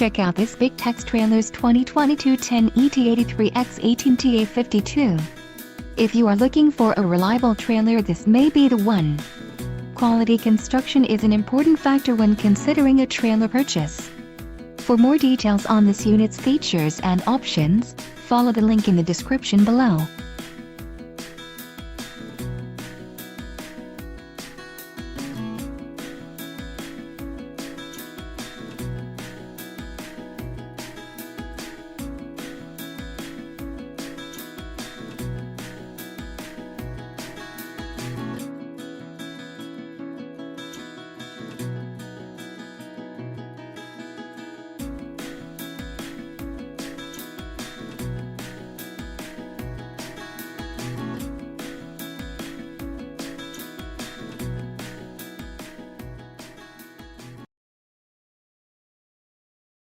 Check out this Big Tex Trailer's 2022 10ET83X18TA52. If you are looking for a reliable trailer, this may be the one. Quality construction is an important factor when considering a trailer purchase. For more details on this unit's features and options, follow the link in the description below.